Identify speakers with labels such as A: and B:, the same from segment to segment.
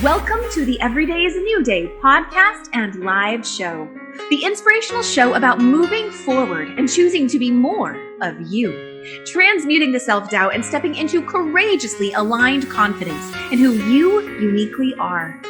A: Welcome to the Everyday is a New Day podcast and live show, the inspirational show about moving forward and choosing to be more of you, transmuting the self-doubt and stepping into courageously aligned confidence in who you uniquely are.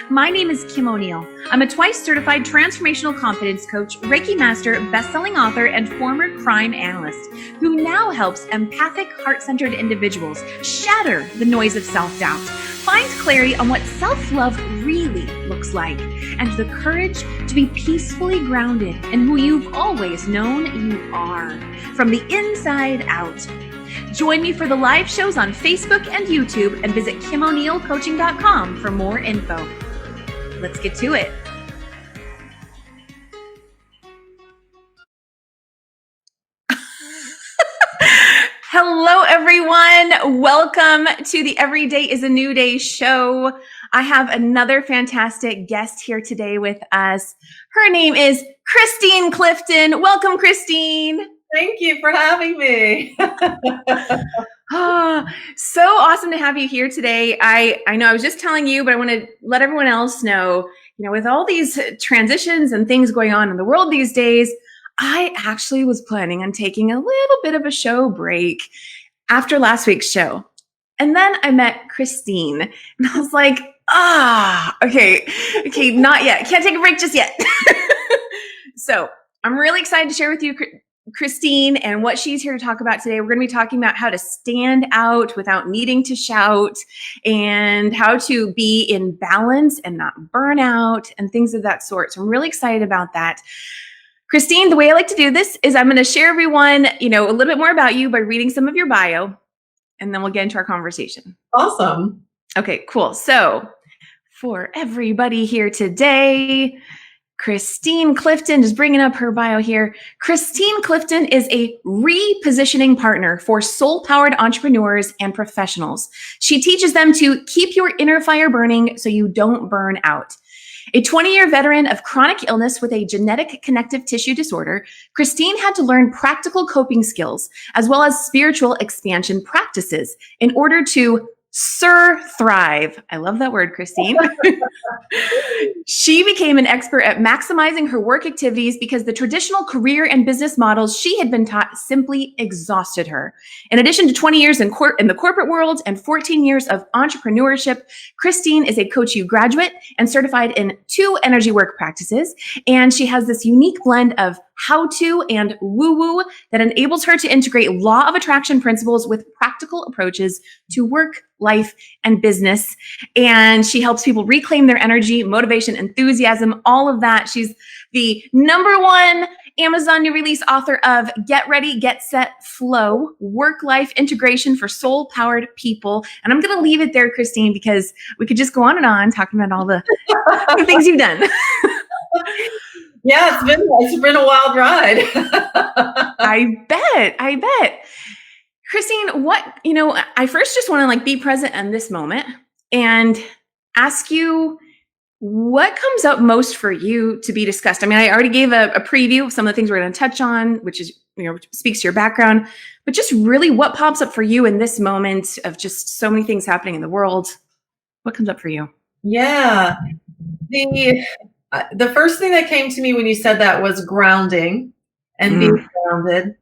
A: My name is Kim O'Neill. I'm a twice certified transformational confidence coach, Reiki master, best-selling author, and former crime analyst who now helps empathic, heart-centered individuals shatter the noise of self-doubt, find clarity on what self-love really looks like, and the courage to be peacefully grounded in who you've always known you are, from the inside out. Join me for the live shows on Facebook and YouTube, and visit KimO'NeillCoaching.com for more info. Let's get to it. Hello, everyone. Welcome to the Everyday is a New Day show. I have another fantastic guest here today with us. Her name is Christine Clifton. Welcome, Christine.
B: Thank you for having me.
A: So awesome to have you here today. I know I was just telling you, but I want to let everyone else know, with all these transitions and things going on in the world these days, I actually was planning on taking a little bit of a show break after last week's show. And then I met Christine and I was like, okay, not yet. Can't take a break just yet. So I'm really excited to share with you Christine and what she's here to talk about today. We're going to be talking about how to stand out without needing to shout and how to be in balance and not burn out and things of that sort. So I'm really excited about that. Christine, the way I like to do this is I'm going to share everyone, a little bit more about you by reading some of your bio, and then we'll get into our conversation.
B: Awesome.
A: Okay, cool. So for everybody here today, Christine Clifton is bringing up her bio here. Christine Clifton is a repositioning partner for soul-powered entrepreneurs and professionals. She teaches them to keep your inner fire burning so you don't burn out. A 20-year veteran of chronic illness with a genetic connective tissue disorder, Christine had to learn practical coping skills as well as spiritual expansion practices in order to surThrive. I love that word, Christine. She became an expert at maximizing her work activities because the traditional career and business models she had been taught simply exhausted her. In addition to 20 years in the corporate world and 14 years of entrepreneurship, Christine is a Coach U graduate and certified in 2 energy work practices. And she has this unique blend of how-to and woo-woo that enables her to integrate law of attraction principles with practical approaches to work, life, and business. And she helps people reclaim their energy, motivation, enthusiasm, all of that. She's the #1 Amazon new release author of Get Ready, Get Set, Flow, Work-Life Integration for Soul-Powered People. And I'm going to leave it there, Christine, because we could just go on and on talking about all the things you've done.
B: Yeah, it's been a wild ride.
A: I bet. Christine, I first just want to be present in this moment and ask you what comes up most for you to be discussed. I mean, I already gave a preview of some of the things we're going to touch on, which is, speaks to your background, but just really what pops up for you in this moment of just so many things happening in the world. What comes up for you?
B: Yeah. The first thing that came to me when you said that was grounding and being grounded.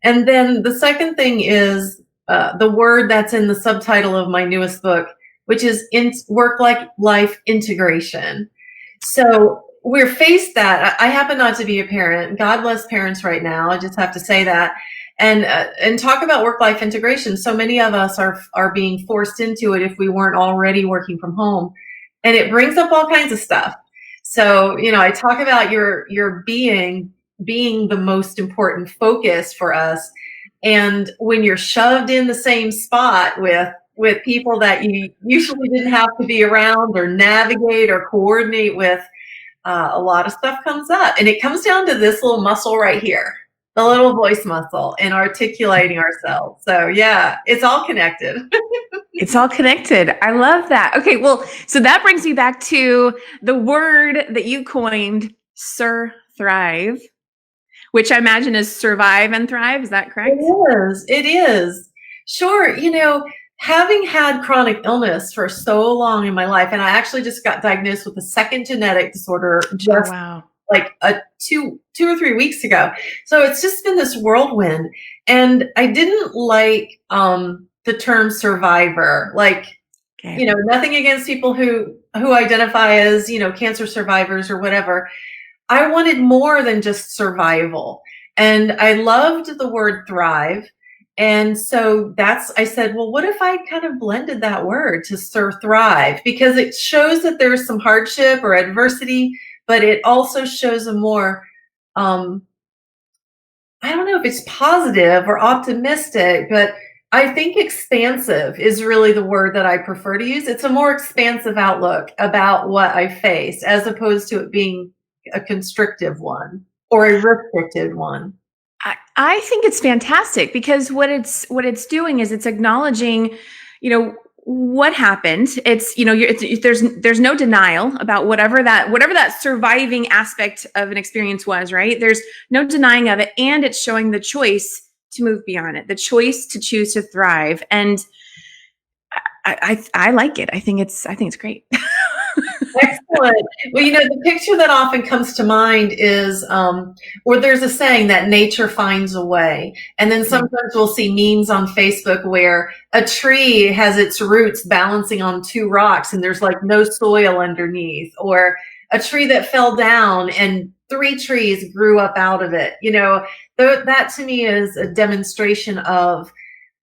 B: And then the second thing is the word that's in the subtitle of my newest book, which is work-life integration. So we're faced that. I happen not to be a parent. God bless parents right now. I just have to say that. And talk about work-life integration. So many of us are being forced into it if we weren't already working from home. And it brings up all kinds of stuff. So, I talk about your being the most important focus for us. And when you're shoved in the same spot with people that you usually didn't have to be around or navigate or coordinate with, a lot of stuff comes up. And it comes down to this little muscle right here, the little voice muscle, and articulating ourselves. So yeah, it's all connected.
A: It's all connected. I love that. Okay, well, so that brings me back to the word that you coined, surThrive, which I imagine is survive and thrive. Is that correct?
B: It is. Sure. having had chronic illness for so long in my life, and I actually just got diagnosed with a second genetic disorder
A: Oh,
B: just
A: wow.
B: like 2 or 3 weeks ago. So it's just been this whirlwind. And I didn't like the term survivor. Like,
A: Okay.
B: nothing against people who identify as, cancer survivors or whatever. I wanted more than just survival. And I loved the word thrive. And so I said, well, what if I kind of blended that word to surthrive? Because it shows that there's some hardship or adversity, but it also shows a more, I don't know if it's positive or optimistic, but I think expansive is really the word that I prefer to use. It's a more expansive outlook about what I face as opposed to it being a constrictive one or a restricted one.
A: I think it's fantastic because what it's doing is it's acknowledging, what happened. It's there's no denial about whatever that surviving aspect of an experience was, right? There's no denying of it, and it's showing the choice to move beyond it, the choice to choose to thrive, and I like it. I think it's great.
B: Excellent. Well, the picture that often comes to mind is, or there's a saying that nature finds a way. And then sometimes we'll see memes on Facebook where a tree has its roots balancing on two rocks and there's like no soil underneath, or a tree that fell down and 3 trees grew up out of it. That to me is a demonstration of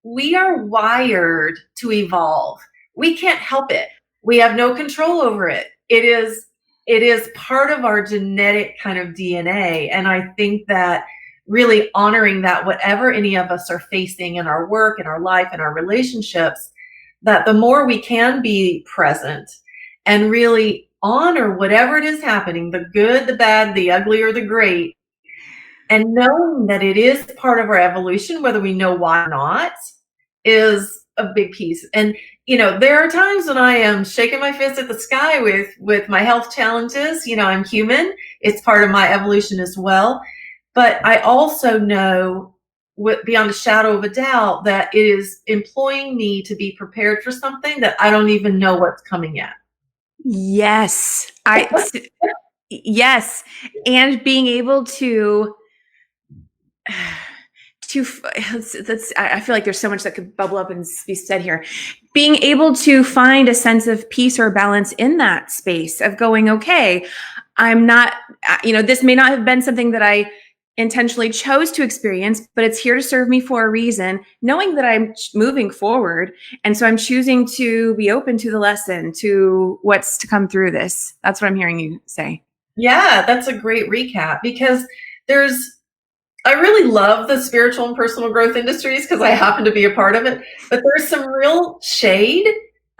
B: we are wired to evolve. We can't help it. We have no control over it. It is part of our genetic kind of DNA. And I think that really honoring that whatever any of us are facing in our work, in our life, in our relationships, that the more we can be present and really honor whatever it is happening, the good, the bad, the ugly, or the great, and knowing that it is part of our evolution, whether we know why or not, is a big piece. And there are times when I am shaking my fist at the sky with my health challenges. I'm human. It's part of my evolution as well. But I also know beyond a shadow of a doubt that it is employing me to be prepared for something that I don't even know what's coming yet.
A: Yes. Yes. And being able to I feel like there's so much that could bubble up and be said here. Being able to find a sense of peace or balance in that space of going, okay, I'm not, this may not have been something that I intentionally chose to experience, but it's here to serve me for a reason, knowing that I'm moving forward. And so I'm choosing to be open to the lesson, to what's to come through this. That's what I'm hearing you say.
B: Yeah, that's a great recap because I really love the spiritual and personal growth industries because I happen to be a part of it. But there's some real shade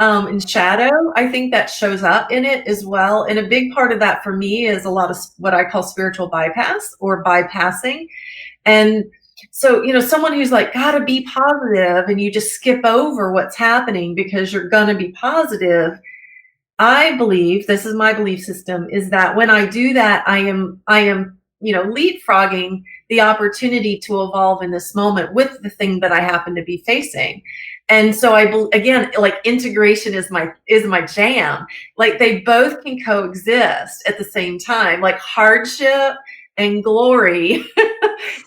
B: and shadow, I think, that shows up in it as well. And a big part of that for me is a lot of what I call spiritual bypass or bypassing. And so, someone who's like, gotta be positive, and you just skip over what's happening because you're going to be positive. I believe, this is my belief system, is that when I do that, I am leapfrogging the opportunity to evolve in this moment with the thing that I happen to be facing. And so again, like integration is my jam. Like they both can coexist at the same time. Like hardship and glory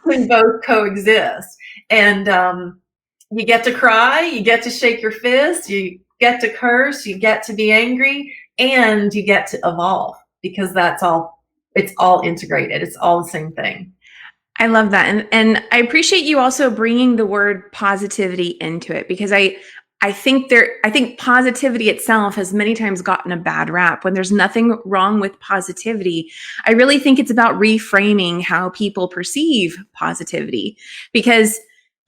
B: can both coexist. And you get to cry, you get to shake your fist, you get to curse, you get to be angry, and you get to evolve because it's all integrated. It's all the same thing.
A: I love that. And I appreciate you also bringing the word positivity into it because I think positivity itself has many times gotten a bad rap when there's nothing wrong with positivity. I really think it's about reframing how people perceive positivity because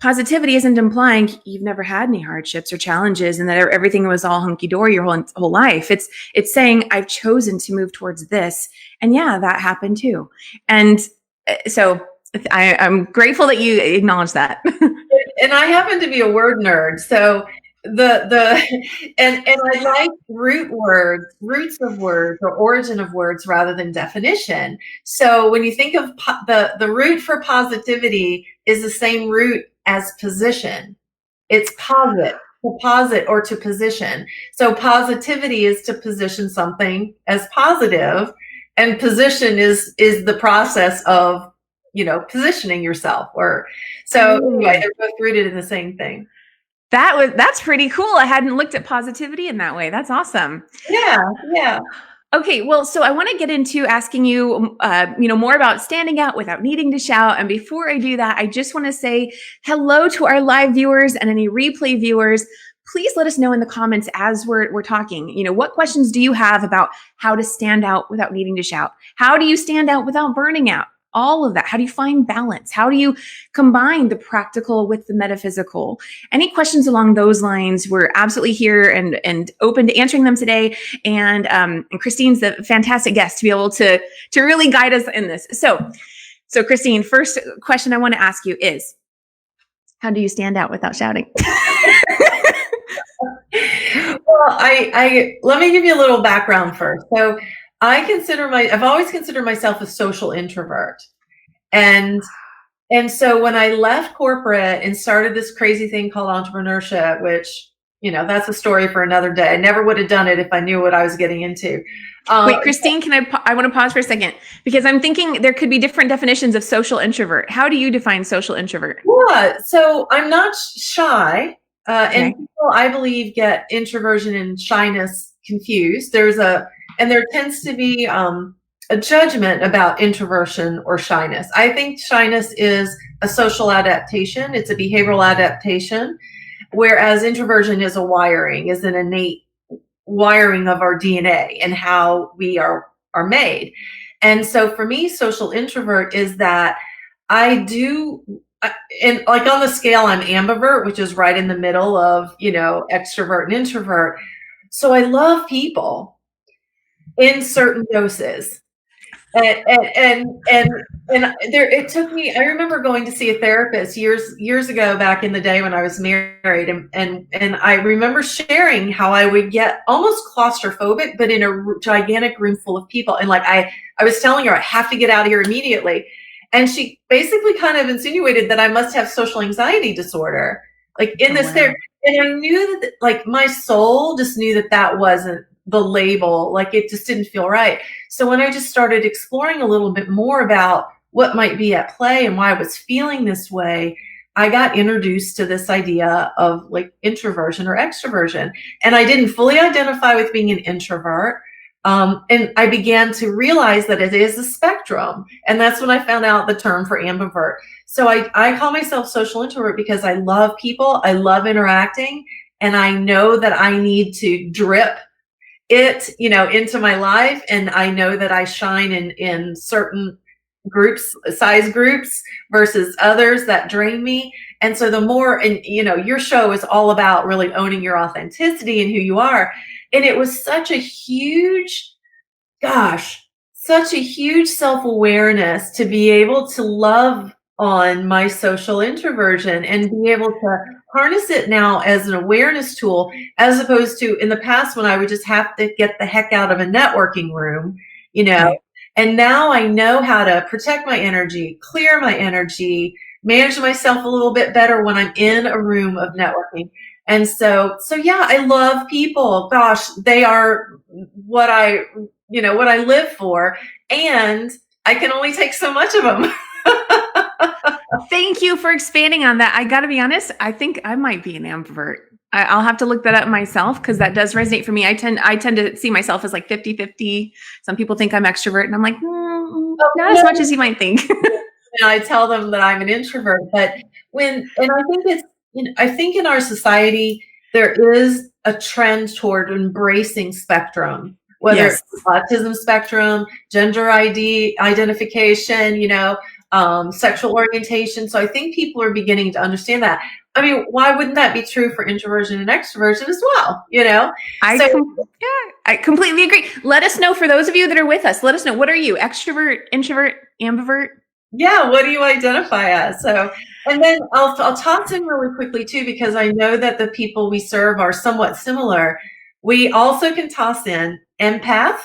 A: positivity isn't implying you've never had any hardships or challenges and that everything was all hunky-dory your whole life. It's saying I've chosen to move towards this. And yeah, that happened too. And so I'm grateful that you acknowledge that.
B: And I happen to be a word nerd, so and I like roots of words or origin of words rather than definition. So when you think of the root for positivity is the same root as position. It's posit. to posit or to position. So positivity is to position something as positive, and position is the process of, positioning yourself. Or so anyway, they're both rooted in the same thing.
A: That's pretty cool. I hadn't looked at positivity in that way. That's awesome.
B: Yeah.
A: Okay, well, so I want to get into asking you, more about standing out without needing to shout. And before I do that, I just want to say hello to our live viewers and any replay viewers. Please let us know in the comments as we're talking. What questions do you have about how to stand out without needing to shout? How do you stand out without burning out? All of that. How do you find balance? How do you combine the practical with the metaphysical? Any questions along those lines? We're absolutely here and open to answering them today. And Christine's a fantastic guest to be able to really guide us in this. So Christine, first question I want to ask you is, how do you stand out without shouting?
B: Well, I let me give you a little background first. So I've always considered myself a social introvert. And so when I left corporate and started this crazy thing called entrepreneurship, which, that's a story for another day. I never would have done it if I knew what I was getting into.
A: Wait, Christine, I want to pause for a second because I'm thinking there could be different definitions of social introvert. How do you define social introvert?
B: Yeah, so I'm not shy. Okay. And people, I believe, get introversion and shyness confused. And there tends to be a judgment about introversion or shyness. I think shyness is a social adaptation. It's a behavioral adaptation, whereas introversion is is an innate wiring of our DNA and how we are made. And so for me, social introvert is that and like on the scale, I'm ambivert, which is right in the middle of, extrovert and introvert. So I love people in certain doses. And it took me, I remember going to see a therapist years ago back in the day when I was married. And I remember sharing how I would get almost claustrophobic, but in a gigantic room full of people. And like, I was telling her, I have to get out of here immediately. And she basically kind of insinuated that I must have social anxiety disorder, like in this therapy. And I knew that, like, my soul just knew that wasn't the label. Like, it just didn't feel right. So when I just started exploring a little bit more about what might be at play and why I was feeling this way, I got introduced to this idea of like introversion or extroversion. And I didn't fully identify with being an introvert. And I began to realize that it is a spectrum. And that's when I found out the term for ambivert. So I call myself social introvert because I love people. I love interacting. And I know that I need to drip it, into my life. And I know that I shine in certain size groups versus others that drain me. And so the more, and your show is all about really owning your authenticity and who you are. And it was such a huge self-awareness to be able to love on my social introversion and be able to harness it now as an awareness tool, as opposed to in the past when I would just have to get the heck out of a networking room, Right. And now I know how to protect my energy, clear my energy, manage myself a little bit better when I'm in a room of networking. And so yeah, I love people. Gosh, they are what I live for. And I can only take so much of them.
A: Thank you for expanding on that. I got to be honest, I think I might be an ambivert. I'll have to look that up myself because that does resonate for me. I tend to see myself as like 50-50. Some people think I'm extrovert and I'm like, not as much as you might think.
B: I tell them that I'm an introvert, but I think in our society, there is a trend toward embracing spectrum, whether it's autism spectrum, gender identification, sexual orientation. So I think people are beginning to understand that. I mean, why wouldn't that be true for introversion and extroversion as well?
A: I completely agree. Let us know, for those of you that are with us, let us know, what are you? Extrovert, introvert, ambivert?
B: Yeah, what do you identify as? So, and then I'll toss in really quickly too, because I know that the people we serve are somewhat similar. We also can toss in empath.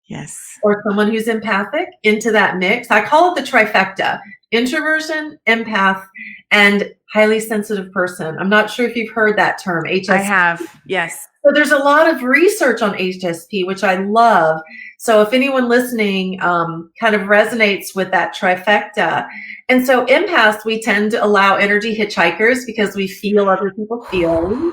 A: Yes.
B: Or someone who's empathic into that mix. I call it the trifecta. introversion, empath, and highly sensitive person. I'm not sure if you've heard that term, HSP.
A: I have, yes.
B: So there's a lot of research on HSP, which I love. So if anyone listening kind of resonates with that trifecta. And so empaths, we tend to allow energy hitchhikers because we feel other people's feelings.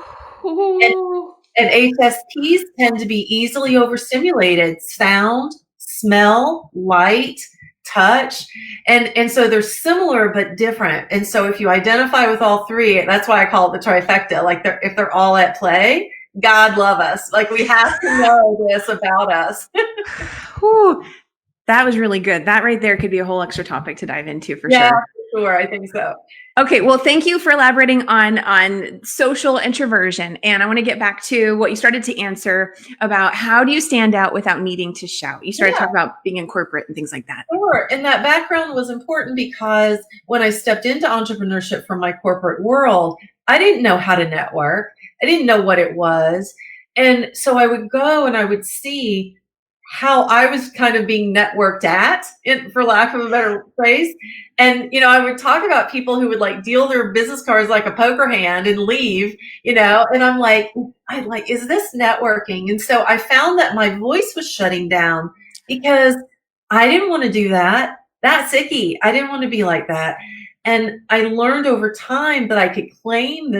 B: And HSPs tend to be easily overstimulated. Sound, smell, light, touch. And so they're similar but different. And so if you identify with all three, that's why I call it the trifecta. Like if they're all at play, God love us. Like we have to know this about us.
A: Whew, that was really good. That right there could be a whole extra topic to dive into for
B: Yeah,
A: sure.
B: for sure. I think so.
A: Okay, well, thank you for elaborating on social introversion. And I want to get back to what you started to answer about how do you stand out without needing to shout? You started talking about being in corporate and things like that.
B: Sure. And that background was important because when I stepped into entrepreneurship from my corporate world, I didn't know how to network. I didn't know what it was. And so I would go and I would see how I was kind of being networked at, for lack of a better phrase. And, I would talk about people who would like deal their business cards like a poker hand and leave, and I'm like, is this networking? And so I found that my voice was shutting down because I didn't want to do that. That's icky. I didn't want to be like that. And I learned over time that I could claim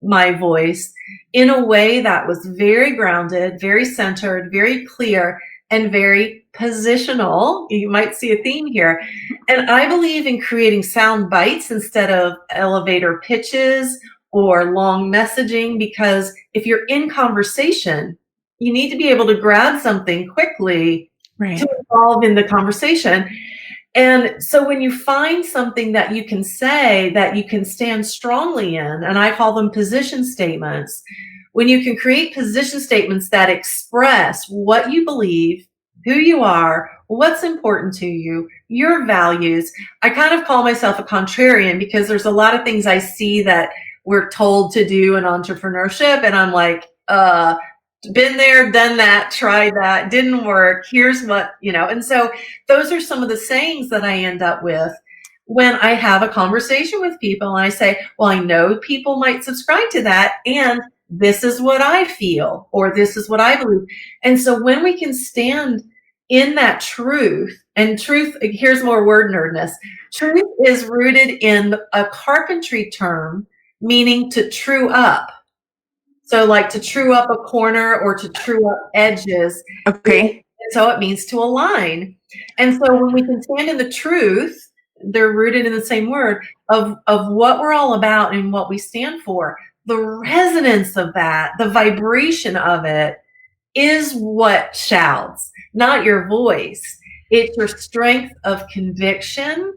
B: my voice in a way that was very grounded, very centered, very clear, and very positional. You might see a theme here. And I believe in creating sound bites instead of elevator pitches or long messaging, because if you're in conversation, you need to be able to grab something quickly to involve in the conversation. And so when you find something that you can say that you can stand strongly in, and I call them position statements, when you can create position statements that express what you believe, who you are, what's important to you, your values. I kind of call myself a contrarian because there's a lot of things I see that we're told to do in entrepreneurship. And I'm like, been there, done that, tried that, didn't work. Here's what, and so those are some of the sayings that I end up with when I have a conversation with people and I say, well, I know people might subscribe to that, and this is what I feel, or this is what I believe. And so when we can stand in that truth, and truth, here's more word nerdness. Truth is rooted in a carpentry term, meaning to true up. So like to true up a corner or to true up edges.
A: Okay.
B: And so it means to align. And so when we can stand in the truth, they're rooted in the same word of what we're all about and what we stand for. The resonance of that, the vibration of it is what shouts, not your voice. It's your strength of conviction.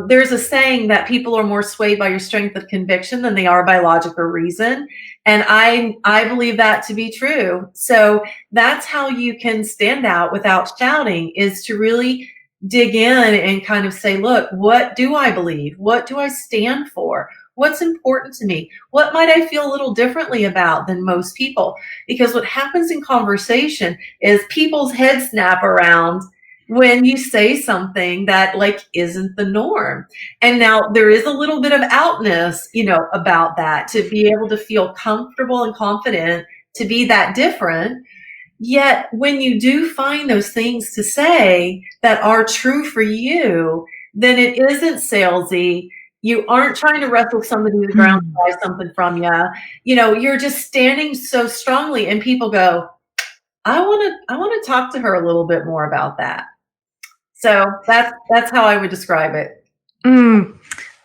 B: There's a saying that people are more swayed by your strength of conviction than they are by logic or reason. And I believe that to be true. So that's how you can stand out without shouting, is to really dig in and kind of say, look, what do I believe? What do I stand for? What's important to me? What might I feel a little differently about than most people? Because what happens in conversation is people's heads snap around when you say something that like isn't the norm. And now there is a little bit of outness, about that, to be able to feel comfortable and confident to be that different. Yet when you do find those things to say that are true for you, then it isn't salesy. You aren't trying to wrestle somebody to the ground to buy something from you. You're just standing so strongly, and people go, I want to talk to her a little bit more about that. So that's how I would describe it.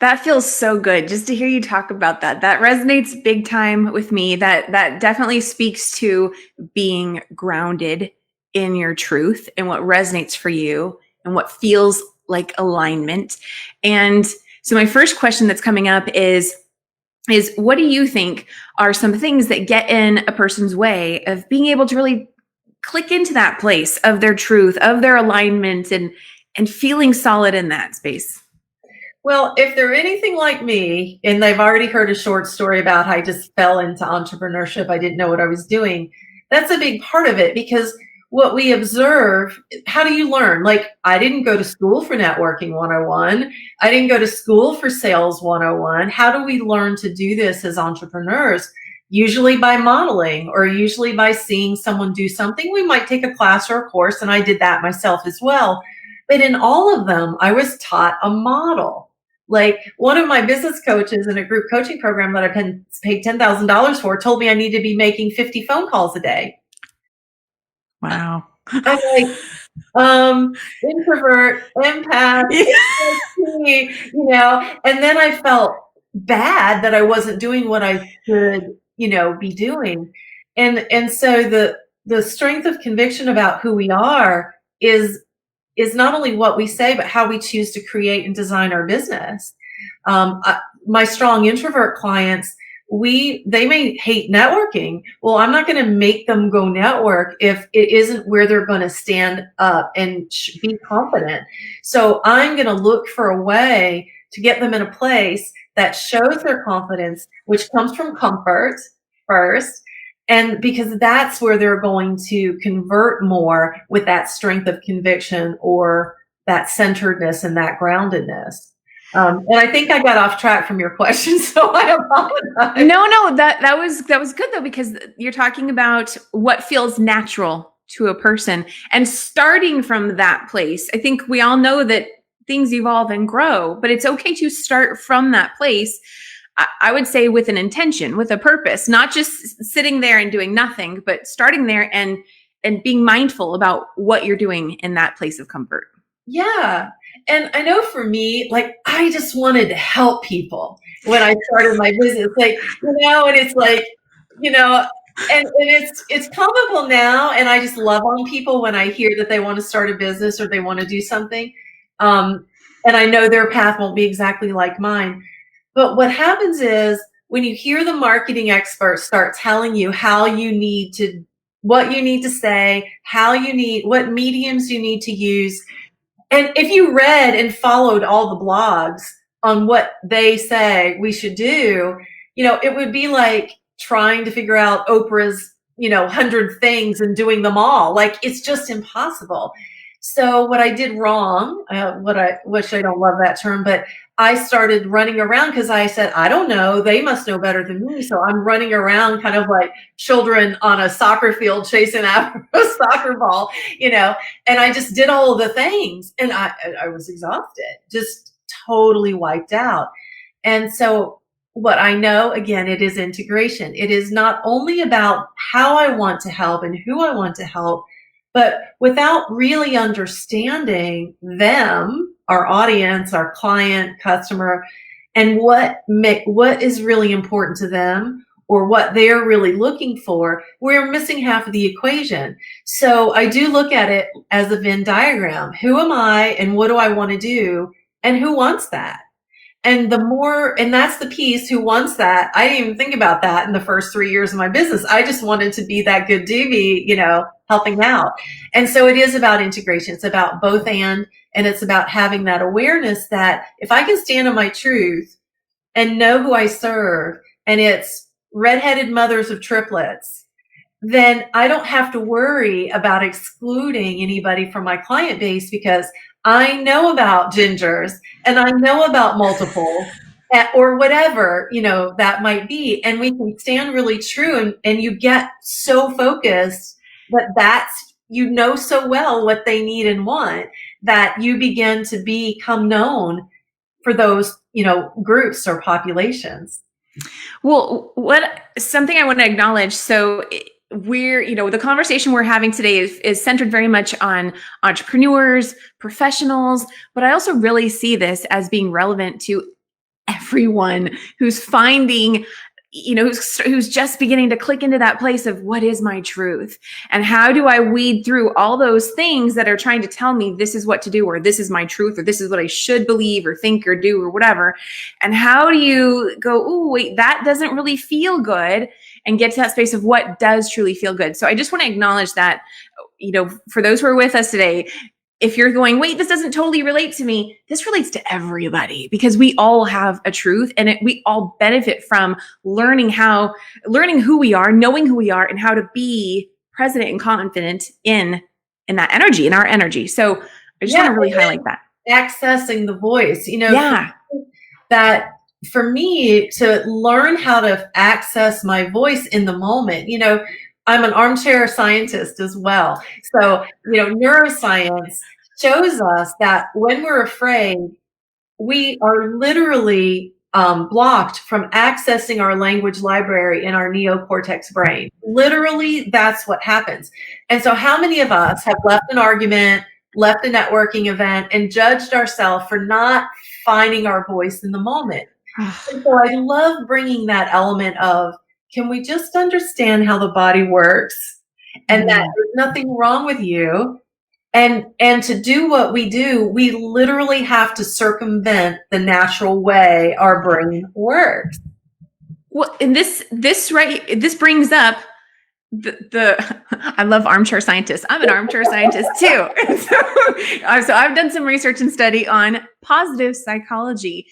A: That feels so good just to hear you talk about that. That resonates big time with me. That definitely speaks to being grounded in your truth and what resonates for you and what feels like alignment. And so my first question that's coming up is what do you think are some things that get in a person's way of being able to really click into that place of their truth, of their alignment, and feeling solid in that space?
B: Well, if they're anything like me, and they've already heard a short story about how I just fell into entrepreneurship, I didn't know what I was doing. That's a big part of it, because what we observe, how do you learn? Like, I didn't go to school for networking 101. I didn't go to school for sales 101. How do we learn to do this as entrepreneurs? Usually by modeling, or usually by seeing someone do something. We might take a class or a course, and I did that myself as well. But in all of them, I was taught a model. Like, one of my business coaches in a group coaching program that I paid $10,000 for told me I need to be making 50 phone calls a day.
A: Wow.
B: I'm like, introvert, empath, and then I felt bad that I wasn't doing what I should, be doing. And so the strength of conviction about who we are is not only what we say, but how we choose to create and design our business. My strong introvert clients, they may hate networking. Well, I'm not going to make them go network if it isn't where they're going to stand up and be confident. So I'm going to look for a way to get them in a place that shows their confidence, which comes from comfort first. And because that's where they're going to convert more with that strength of conviction, or that centeredness and that groundedness. And I think I got off track from your question, so I apologize.
A: No, that was good though, because you're talking about what feels natural to a person, and starting from that place. I think we all know that things evolve and grow, but it's okay to start from that place. I would say with an intention, with a purpose, not just sitting there and doing nothing, but starting there and being mindful about what you're doing in that place of comfort.
B: Yeah. And I know for me, like, I just wanted to help people when I started my business, and it's like, and it's comical now. And I just love on people when I hear that they want to start a business or they want to do something. And I know their path won't be exactly like mine. But what happens is, when you hear the marketing experts start telling you what you need to say, what mediums you need to use. And if you read and followed all the blogs on what they say we should do, it would be like trying to figure out Oprah's, 100 things and doing them all. Like, it's just impossible. So what I did wrong, which I don't love that term, but I started running around because I said, I don't know, they must know better than me. So I'm running around kind of like children on a soccer field chasing after a soccer ball, and I just did all of the things, and I was exhausted, just totally wiped out. And so what I know, again, it is integration. It is not only about how I want to help and who I want to help, but without really understanding them, our audience, our client, customer, and what is really important to them, or what they're really looking for, we're missing half of the equation. So I do look at it as a Venn diagram. Who am I, and what do I want to do, and who wants that? And that's the piece, who wants that. I didn't even think about that in the first 3 years of my business. I just wanted to be that good doobie, helping out. And so it is about integration. It's about both and it's about having that awareness that if I can stand on my truth and know who I serve, and it's redheaded mothers of triplets, then I don't have to worry about excluding anybody from my client base, because I know about gingers and I know about multiple, or whatever, that might be. And we can stand really true, and you get so focused that's so well what they need and want, that you begin to become known for those, groups or populations.
A: Well, something I want to acknowledge. So the conversation we're having today is centered very much on entrepreneurs, professionals, but I also really see this as being relevant to everyone who's finding, who's just beginning to click into that place of, what is my truth? And how do I weed through all those things that are trying to tell me this is what to do, or this is my truth, or this is what I should believe or think or do or whatever. And how do you go, oh, wait, that doesn't really feel good, and get to that space of what does truly feel good? So I just want to acknowledge that, for those who are with us today, if you're going, wait, this doesn't totally relate to me, this relates to everybody, because we all have a truth, and we all benefit from learning who we are, knowing who we are, and how to be present and confident in that energy, in our energy. So I just want to really highlight that.
B: Accessing the voice,
A: Yeah.
B: that for me to learn how to access my voice in the moment, I'm an armchair scientist as well. So, neuroscience shows us that when we're afraid, we are literally blocked from accessing our language library in our neocortex brain. Literally, that's what happens. And so how many of us have left an argument, left a networking event, and judged ourselves for not finding our voice in the moment? And so I love bringing that element of, can we just understand how the body works and that there's nothing wrong with you? And to do what we do, we literally have to circumvent the natural way our brain works.
A: Well, and this brings up the I love armchair scientists. I'm an armchair scientist too. So I've done some research and study on positive psychology,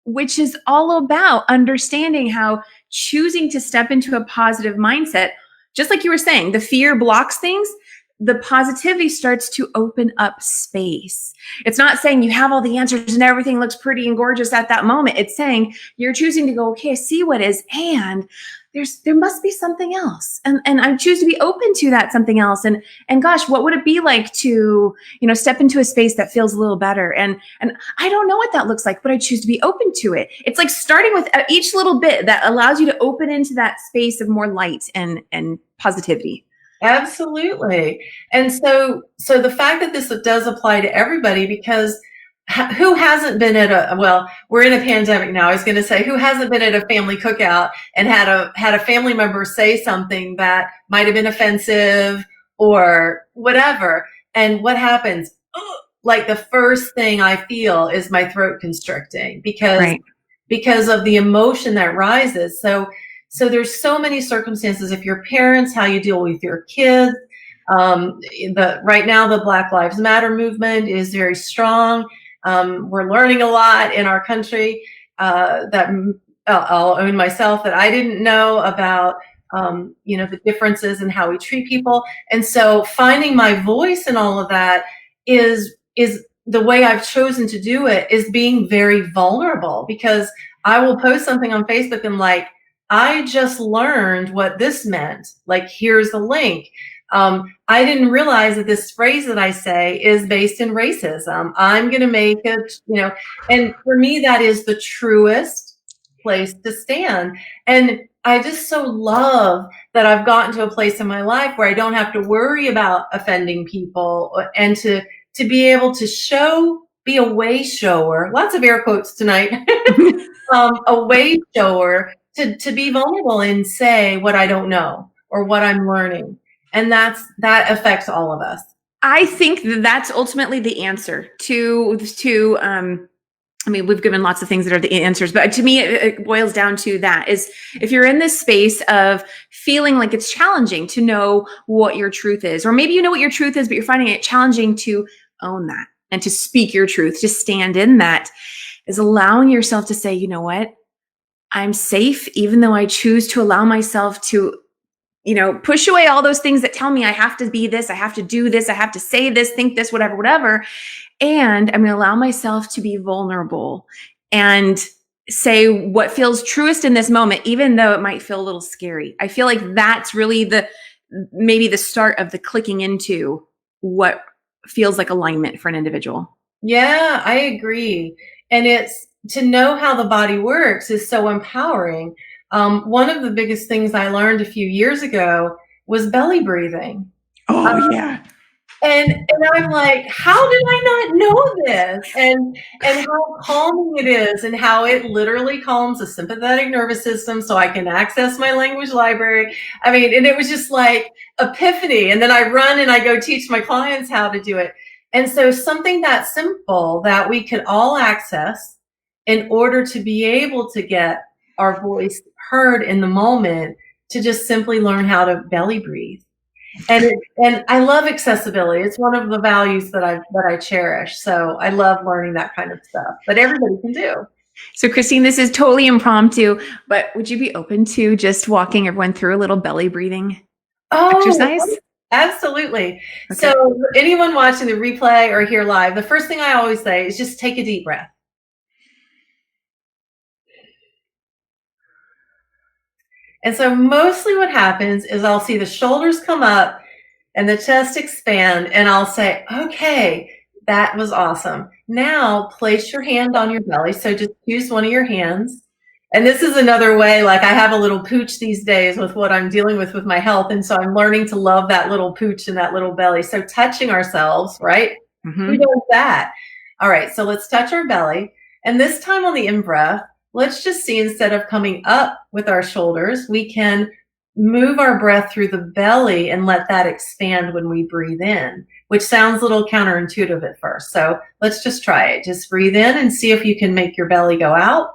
A: which is all about understanding how choosing to step into a positive mindset, just like you were saying, the fear blocks things. The positivity starts to open up space. It's not saying you have all the answers and everything looks pretty and gorgeous at that moment. It's saying you're choosing to go, okay, I see what is, and there must be something else. And I choose to be open to that something else. And gosh, what would it be like to, step into a space that feels a little better? And I don't know what that looks like, but I choose to be open to it. It's like starting with each little bit that allows you to open into that space of more light and positivity.
B: Absolutely. And so the fact that this does apply to everybody, because who hasn't been at we're in a pandemic now. I was going to say, who hasn't been at a family cookout and had a family member say something that might have been offensive or whatever. And what happens? Like the first thing I feel is my throat constricting because of the emotion that rises. So there's so many circumstances. If your parents, how you deal with your kids. Right now, the Black Lives Matter movement is very strong. We're learning a lot in our country that I'll own myself that I didn't know about, the differences in how we treat people. And so finding my voice in all of that is the way I've chosen to do it is being very vulnerable, because I will post something on Facebook and I just learned what this meant. Here's the link. I didn't realize that this phrase that I say is based in racism. I'm going to make it, and for me, that is the truest place to stand. And I just so love that I've gotten to a place in my life where I don't have to worry about offending people, and to be able to be a way shower, lots of air quotes tonight, a way shower to be vulnerable and say what I don't know or what I'm learning. And that affects all of us.
A: I think that's ultimately the answer to we've given lots of things that are the answers, but to me, it boils down to that is if you're in this space of feeling like it's challenging to know what your truth is, or maybe you know what your truth is, but you're finding it challenging to own that and to speak your truth, to stand in that, is allowing yourself to say, you know what? I'm safe, even though I choose to allow myself to, push away all those things that tell me I have to be this, I have to do this, I have to say this, think this, whatever. And I'm going to allow myself to be vulnerable and say what feels truest in this moment, even though it might feel a little scary. I feel like that's really maybe the start of the clicking into what feels like alignment for an individual.
B: Yeah, I agree. And it's to know how the body works is so empowering. One of the biggest things I learned a few years ago was belly breathing.
A: Oh, yeah.
B: And I'm like, how did I not know this? And how calming it is, and how it literally calms the sympathetic nervous system so I can access my language library. I mean, and it was just like epiphany. And then I run and I go teach my clients how to do it. And so something that simple that we could all access in order to be able to get our voice heard in the moment, to just simply learn how to belly breathe. And I love accessibility. It's one of the values that I cherish. So I love learning that kind of stuff, but everybody can do.
A: So Christine, this is totally impromptu, but would you be open to just walking everyone through a little belly breathing? exercise?
B: Absolutely.
A: Okay.
B: So anyone watching the replay or here live, the first thing I always say is just take a deep breath. And so mostly what happens is I'll see the shoulders come up and the chest expand, and I'll say, okay, that was awesome. Now place your hand on your belly. So just use one of your hands. And this is another way, like I have a little pooch these days with what I'm dealing with my health. And so I'm learning to love that little pooch and that little belly. So touching ourselves, right?
A: Mm-hmm.
B: Who does that? All right, so let's touch our belly. And this time on the in-breath, let's just see, instead of coming up with our shoulders, we can move our breath through the belly and let that expand when we breathe in, which sounds a little counterintuitive at first. So let's just try it. Just breathe in and see if you can make your belly go out.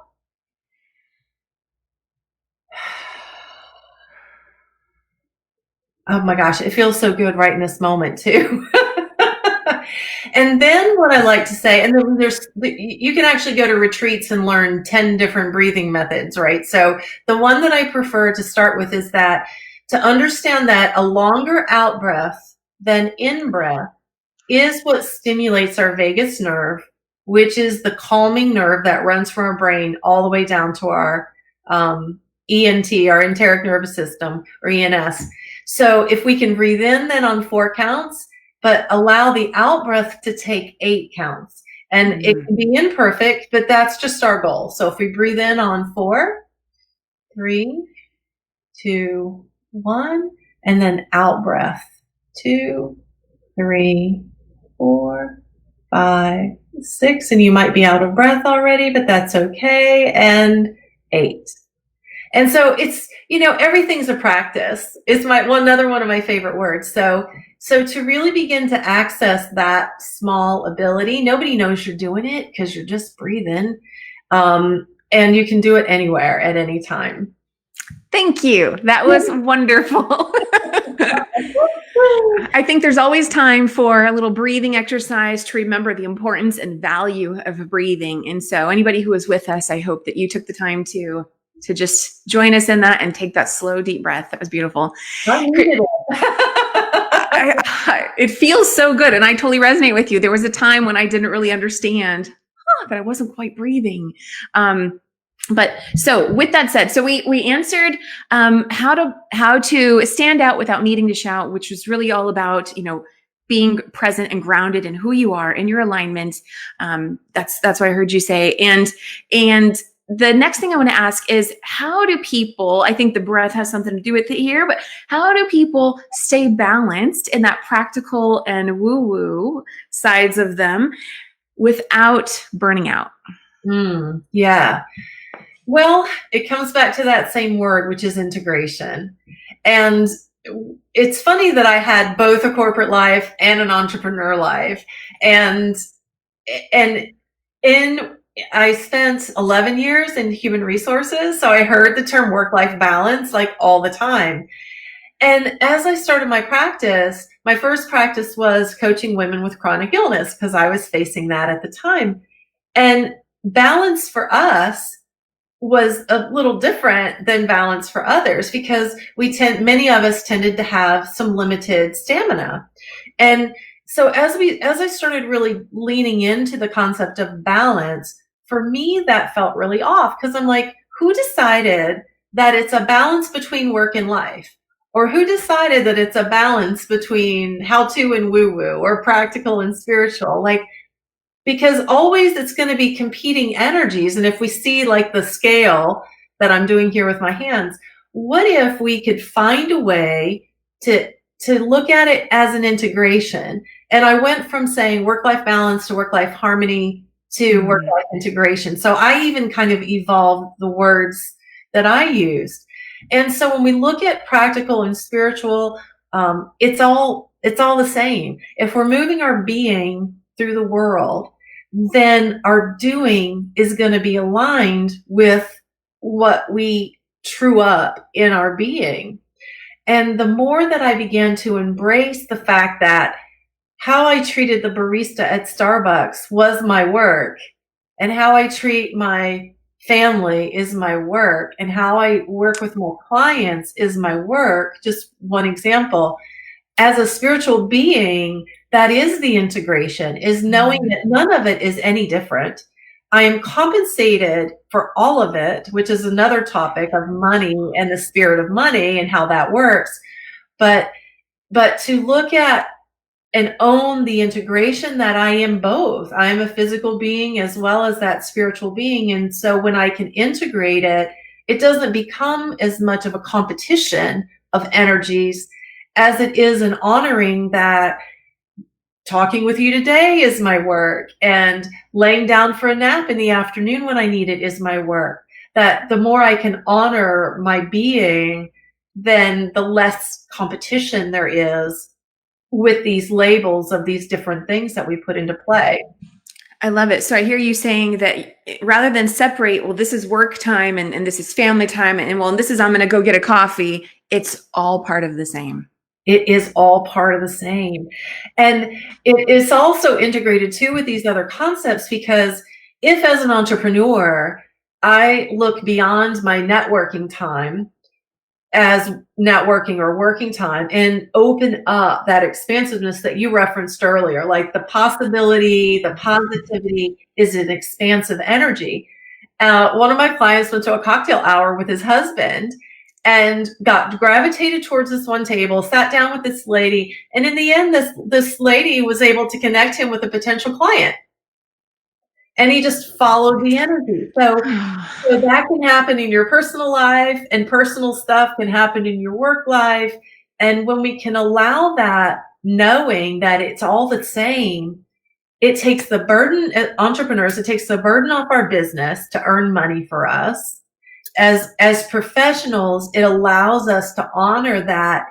B: Oh my gosh, it feels so good right in this moment too. And then what I like to say, and then you can actually go to retreats and learn 10 different breathing methods, right? So the one that I prefer to start with is that to understand that a longer out breath than in breath is what stimulates our vagus nerve, which is the calming nerve that runs from our brain all the way down to our ENT, our enteric nervous system, or ENS. So if we can breathe in then on 4 counts, but allow the out breath to take 8 counts. And it can be imperfect, but that's just our goal. So if we breathe in on 4, 3, 2, 1, and then out breath, 2, 3, 4, 5, 6, and you might be out of breath already, but that's okay, and 8. And so it's, everything's a practice. It's another one of my favorite words. So to really begin to access that small ability, nobody knows you're doing it because you're just breathing. And you can do it anywhere at any time.
A: Thank you. That was wonderful. I think there's always time for a little breathing exercise to remember the importance and value of breathing. And so anybody who is with us, I hope that you took the time to just join us in that and take that slow, deep breath. That was beautiful. It feels so good. And I totally resonate with you. There was a time when I didn't really understand that I wasn't quite breathing. But so with that said, so we answered how to stand out without needing to shout, which was really all about, being present and grounded in who you are in your alignment. That's what I heard you say. And the next thing I want to ask is, how do people, I think the breath has something to do with it here, but how do people stay balanced in that practical and woo-woo sides of them without burning out?
B: Yeah. Well, it comes back to that same word, which is integration. And it's funny that I had both a corporate life and an entrepreneur life. And I spent 11 years in human resources. So I heard the term work-life balance like all the time. And as I started my practice, my first practice was coaching women with chronic illness because I was facing that at the time. And balance for us was a little different than balance for others because many of us tended to have some limited stamina. And so as I started really leaning into the concept of balance, for me, that felt really off because I'm like, who decided that it's a balance between work and life? Or who decided that it's a balance between how-to and woo-woo or practical and spiritual? Because always it's going to be competing energies. And if we see like the scale that I'm doing here with my hands, what if we could find a way to look at it as an integration? And I went from saying work-life balance to work-life harmony to work-life integration. So I even kind of evolved the words that I used. And so when we look at practical and spiritual, it's all the same. If we're moving our being through the world, then our doing is going to be aligned with what we true up in our being. And the more that I began to embrace the fact that how I treated the barista at Starbucks was my work, and how I treat my family is my work, and how I work with my clients is my work. Just one example. As a spiritual being, that is the integration, is knowing that none of it is any different. I am compensated for all of it, which is another topic of money and the spirit of money and how that works. But to look at and own the integration that I am both. I am a physical being as well as that spiritual being. And so when I can integrate it, it doesn't become as much of a competition of energies as it is an honoring that talking with you today is my work, and laying down for a nap in the afternoon when I need it is my work. That the more I can honor my being, then the less competition there is with these labels of these different things that we put into play.
A: I love it. So I hear you saying that rather than separate, well, this is work time and this is family time, and well, this is, I'm going to go get a coffee. It's all part of the same.
B: It is all part of the same. And it is also integrated too with these other concepts, because if as an entrepreneur, I look beyond my networking time as networking or working time and open up that expansiveness that you referenced earlier, like the possibility, the positivity is an expansive energy. One of my clients went to a cocktail hour with his husband and got gravitated towards this one table, sat down with this lady, and in the end, this lady was able to connect him with a potential client. And he just followed the energy. So that can happen in your personal life, and personal stuff can happen in your work life. And when we can allow that, knowing that it's all the same, it takes the burden, entrepreneurs, it takes the burden off our business to earn money for us. As professionals, it allows us to honor that,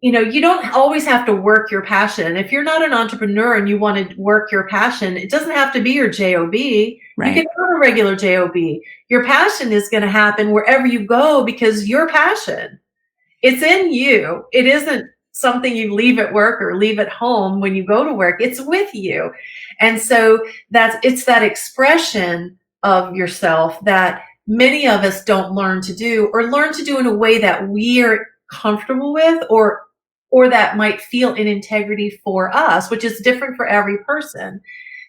B: you don't always have to work your passion. If you're not an entrepreneur and you want to work your passion, it doesn't have to be your job. Right. You can have a regular job. Your passion is going to happen wherever you go, because your passion, it's in you. It isn't something you leave at work or leave at home when you go to work. It's with you. And so it's that expression of yourself that many of us don't learn to do, or learn to do in a way that we are comfortable with, or that might feel in integrity for us, which is different for every person.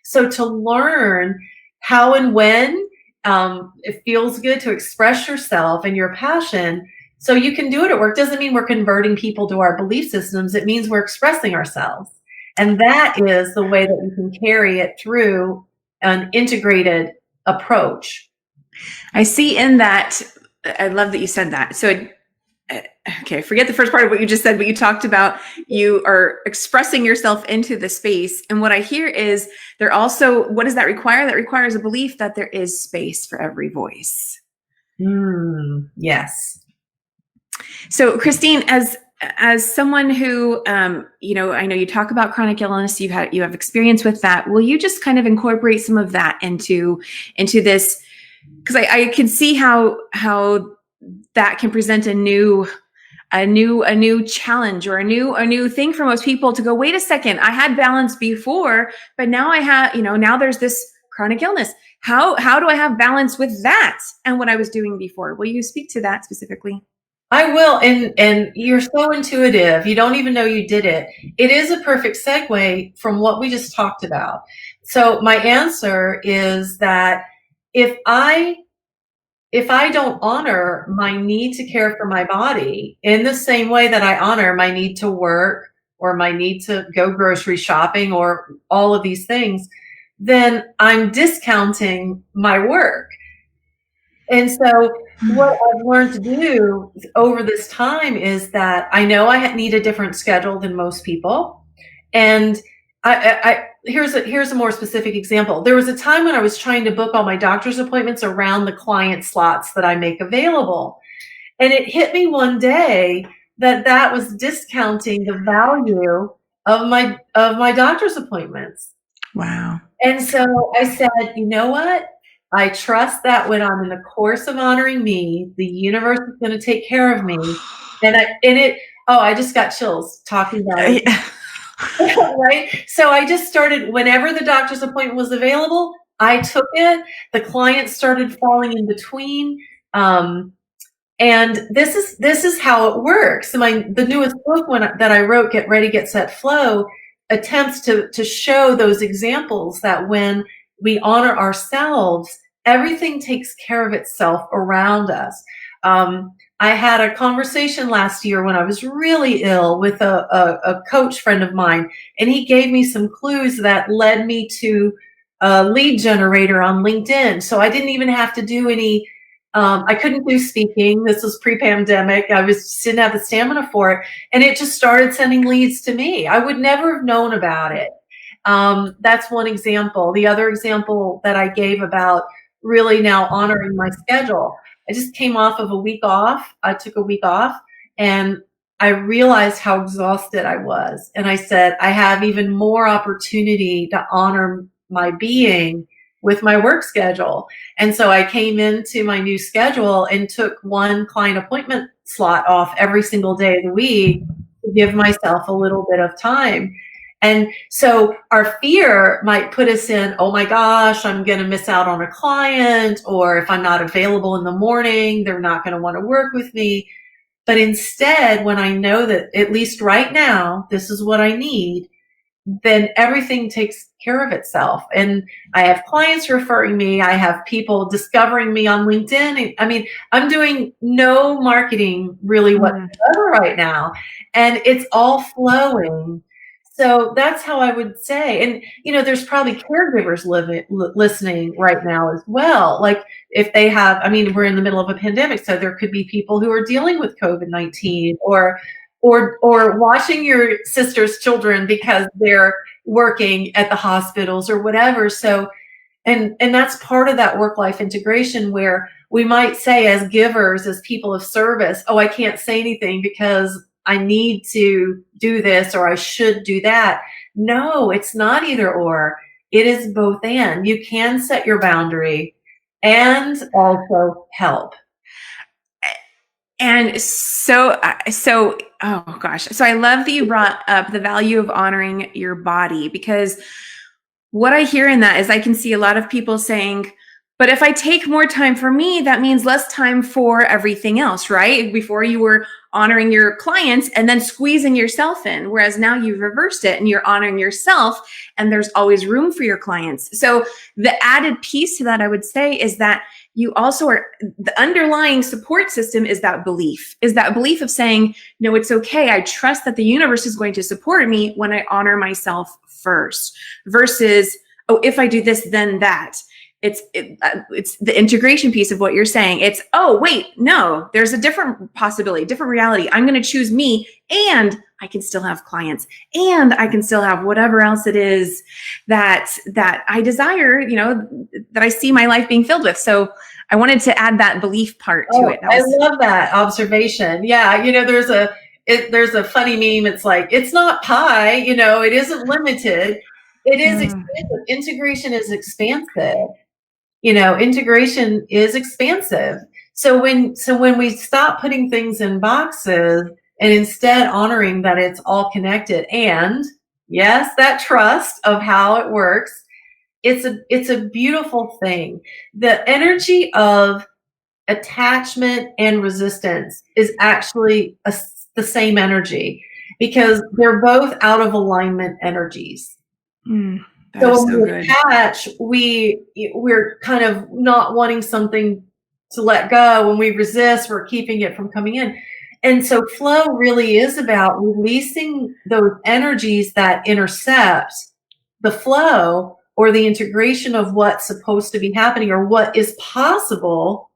B: So to learn how and when it feels good to express yourself and your passion, so you can do it at work, doesn't mean we're converting people to our belief systems. It means we're expressing ourselves. And that is the way that we can carry it through an integrated approach.
A: I see in that, I love that you said that. So okay, forget the first part of what you just said, but you talked about you are expressing yourself into the space. And what I hear is there also, what does that require? That requires a belief that there is space for every voice.
B: Yes.
A: So Christine, as someone who, I know you talk about chronic illness, you have experience with that. Will you just kind of incorporate some of that into this? Because I can see how that can present a new challenge, or a new thing for most people to go, wait a second, I had balance before, but now I have, now there's this chronic illness. How do I have balance with that and what I was doing before? Will you speak to that specifically?
B: I will. And you're so intuitive. You don't even know you did it. It is a perfect segue from what we just talked about. So my answer is that if I don't honor my need to care for my body in the same way that I honor my need to work, or my need to go grocery shopping, or all of these things, then I'm discounting my work. And so what I've learned to do over this time is that I know I need a different schedule than most people. And here's a more specific example. There was a time when I was trying to book all my doctor's appointments around the client slots that I make available. And it hit me one day that was discounting the value of my doctor's appointments.
A: Wow.
B: And so I said, you know what? I trust that when I'm in the course of honoring me, the universe is going to take care of me. I just got chills talking about it. Right? So I just started, whenever the doctor's appointment was available, I took it. The clients started falling in between. And this is how it works. The newest book that I wrote, Get Ready, Get Set, Flow, attempts to show those examples that when we honor ourselves, everything takes care of itself around us. I had a conversation last year when I was really ill with a coach friend of mine, and he gave me some clues that led me to a lead generator on LinkedIn. So I didn't even have to do any I couldn't do speaking. This was pre-pandemic. I didn't have the stamina for it. And it just started sending leads to me. I would never have known about it. That's one example. The other example that I gave about really now honoring my schedule. I just came off of a week off. I took a week off and I realized how exhausted I was. And I said, I have even more opportunity to honor my being with my work schedule. And so I came into my new schedule and took one client appointment slot off every single day of the week to give myself a little bit of time. And so our fear might put us in, oh my gosh, I'm going to miss out on a client, or if I'm not available in the morning, they're not going to want to work with me. But instead, when I know that at least right now, this is what I need, then everything takes care of itself. And I have clients referring me. I have people discovering me on LinkedIn. I mean, I'm doing no marketing really whatsoever right now, and it's all flowing. So that's how I would say. And, there's probably caregivers listening right now as well. Like if they have, we're in the middle of a pandemic, so there could be people who are dealing with COVID-19 or watching your sister's children because they're working at the hospitals or whatever. So, and that's part of that work-life integration where we might say as givers, as people of service, oh, I can't say anything because I need to do this or I should do that. No, it's not either or. It is both and. You can set your boundary and also help.
A: And so, oh gosh. So I love that you brought up the value of honoring your body, because what I hear in that is I can see a lot of people saying, but if I take more time for me, that means less time for everything else, right? Before you were honoring your clients and then squeezing yourself in, whereas now you've reversed it and you're honoring yourself and there's always room for your clients. So the added piece to that, I would say, is that you also are, the underlying support system is that belief of saying, no, it's okay. I trust that the universe is going to support me when I honor myself first, versus, oh, if I do this, then that. It's the integration piece of what you're saying. It's, oh, wait, no, there's a different possibility, different reality. I'm going to choose me, and I can still have clients, and I can still have whatever else it is that I desire, that I see my life being filled with. So I wanted to add that belief part to it.
B: I love that observation. Yeah. There's a funny meme. It's like, it's not pie, it isn't limited. It is expansive. Integration is expansive. Integration is expansive. So when we stop putting things in boxes and instead honoring that it's all connected, and yes, that trust of how it works, it's a beautiful thing. The energy of attachment and resistance is actually the same energy, because they're both out of alignment energies. So when we attach, we're kind of not wanting something to let go. When we resist, we're keeping it from coming in. And so flow really is about releasing those energies that intercept the flow or the integration of what's supposed to be happening or what is possible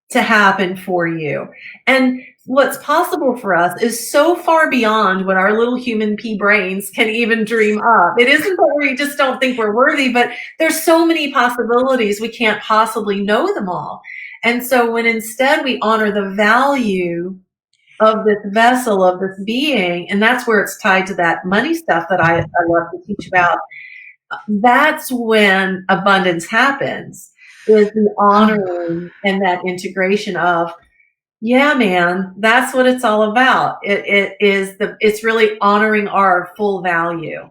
B: to happen for you. And what's possible for us is so far beyond what our little human pea brains can even dream up. It isn't that we just don't think we're worthy, but there's so many possibilities, we can't possibly know them all. And so when instead we honor the value of this vessel, of this being, and that's where it's tied to that money stuff that I love to teach about, that's when abundance happens, is the honoring and that integration of, yeah, man, that's what it's all about. It's really honoring our full value.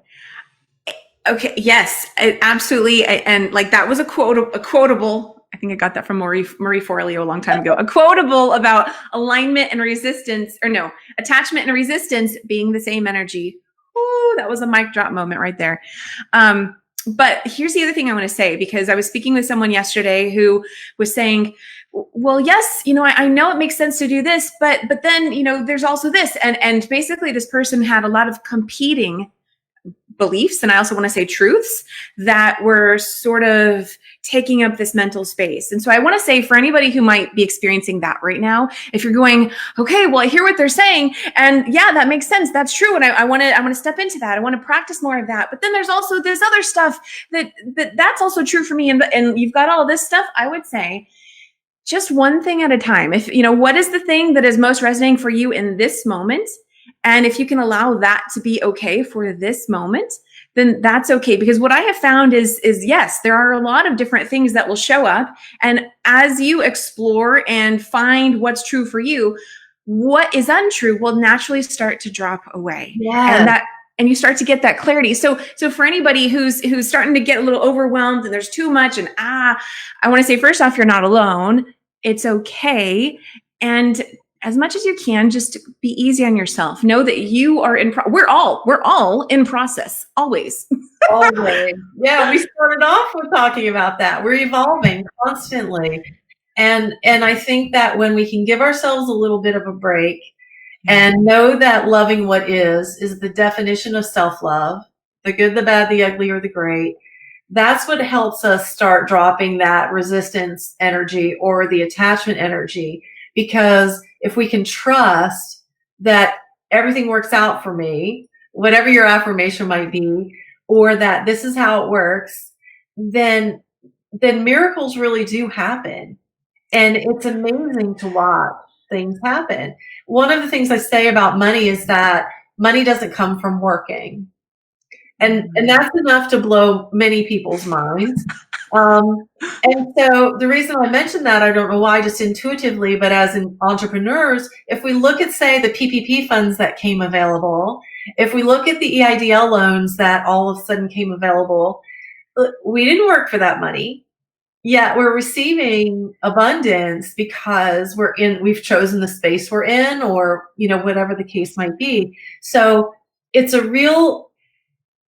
A: Okay. Yes, absolutely. And like that was a quotable. I think I got that from Marie Forleo a long time ago. A quotable about alignment and resistance, or no, attachment and resistance being the same energy. Ooh, that was a mic drop moment right there. But here's the other thing I want to say, because I was speaking with someone yesterday who was saying, well, yes, I know it makes sense to do this, but then, there's also this. And basically this person had a lot of competing beliefs, and I also want to say truths, that were sort of taking up this mental space. And so I want to say, for anybody who might be experiencing that right now, if you're going, okay, well, I hear what they're saying, and yeah, that makes sense, that's true, and I want to step into that, I want to practice more of that, but then there's also this other stuff that's also true for me, and you've got all this stuff, I would say, just one thing at a time. If what is the thing that is most resonating for you in this moment, and if you can allow that to be okay for this moment, then that's okay. Because what I have found is yes, there are a lot of different things that will show up. And as you explore and find what's true for you, what is untrue will naturally start to drop away.
B: Yes.
A: And you start to get that clarity. So for anybody who's starting to get a little overwhelmed and there's too much, and I want to say, first off, you're not alone. It's okay. And as much as you can, just be easy on yourself. Know that you are we're all in process, always.
B: Always. Yeah, we started off with talking about that. We're evolving constantly. And I think that when we can give ourselves a little bit of a break and know that loving what is the definition of self-love, the good, the bad, the ugly, or the great, that's what helps us start dropping that resistance energy or the attachment energy. Because if we can trust that everything works out for me, whatever your affirmation might be, or that this is how it works, then miracles really do happen. And it's amazing to watch things happen. One of the things I say about money is that money doesn't come from working. And that's enough to blow many people's minds. And so the reason I mentioned that, I don't know why, just intuitively, but as in entrepreneurs, if we look at, say, the PPP funds that came available, if we look at the EIDL loans that all of a sudden came available, we didn't work for that money. Yet we're receiving abundance because we've chosen the space we're in, or, whatever the case might be. So it's a real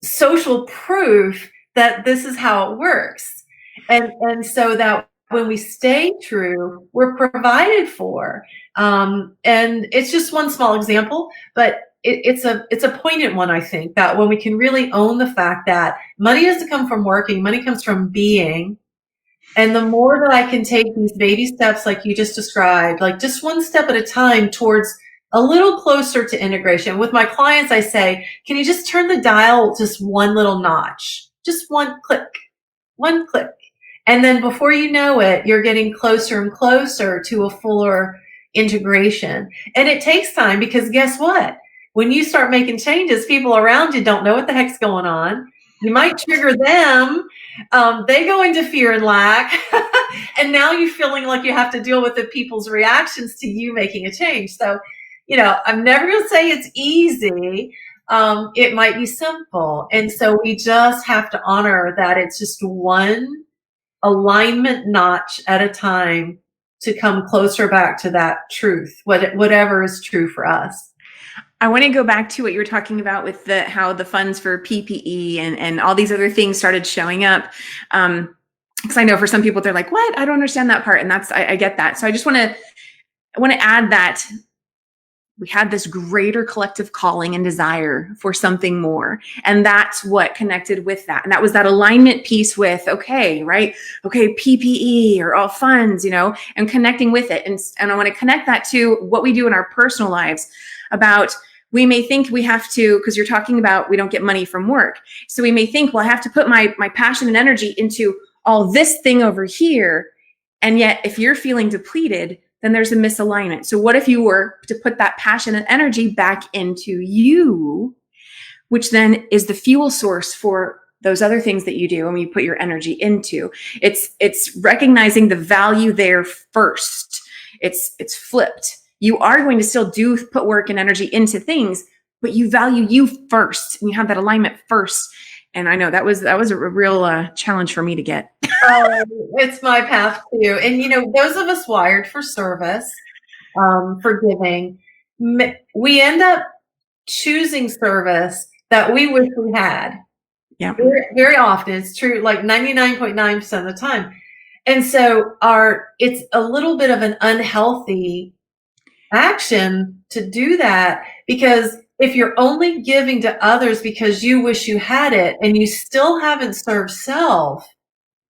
B: social proof that this is how it works. And so that when we stay true, we're provided for. And it's just one small example, but it's a poignant one, I think, that when we can really own the fact that money doesn't come from working, money comes from being. And the more that I can take these baby steps, like you just described, like just one step at a time towards a little closer to integration. With my clients, I say, can you just turn the dial just one little notch, just one click. And then before you know it, you're getting closer and closer to a fuller integration. And it takes time, because guess what? When you start making changes, people around you don't know what the heck's going on. You might trigger them. They go into fear and lack. And now you're feeling like you have to deal with the people's reactions to you making a change. So, I'm never going to say it's easy. It might be simple. And so we just have to honor that it's just one alignment notch at a time to come closer back to that truth, whatever is true for us.
A: I want to go back to what you were talking about with how the funds for PPE and all these other things started showing up. Because I know for some people, they're like, what? I don't understand that part. And I get that. So I just want to add that we had this greater collective calling and desire for something more. And that's what connected with that. And that was that alignment piece with, okay, right? Okay, PPE or all funds, and connecting with it. And I want to connect that to what we do in our personal lives about, we may think we have to, because you're talking about we don't get money from work. So we may think, well, I have to put my passion and energy into all this thing over here. And yet if you're feeling depleted, then there's a misalignment. So what if you were to put that passion and energy back into you, which then is the fuel source for those other things that you do and you put your energy into? It's recognizing the value there first. It's flipped. You are going to still put work and energy into things, but you value you first, and you have that alignment first. And I know that was a real challenge for me to get.
B: Oh, it's my path too. And those of us wired for service, for giving, we end up choosing service that we wish we had.
A: Yeah.
B: Very, very often. It's true, like 99.9% of the time. And so it's a little bit of an unhealthy action to do that, because if you're only giving to others because you wish you had it and you still haven't served self,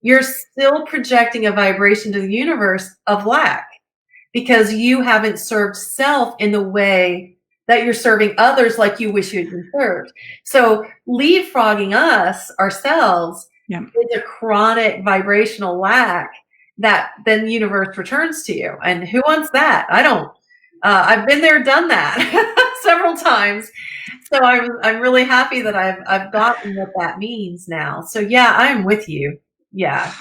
B: you're still projecting a vibration to the universe of lack, because you haven't served self in the way that you're serving others like you wish you'd been served. So leapfrogging us, ourselves, is a chronic vibrational lack that then the universe returns to you. And who wants that? I don't. I've been there, done that several times. So I'm really happy that I've gotten what that means now. So yeah, I'm with you. Yeah.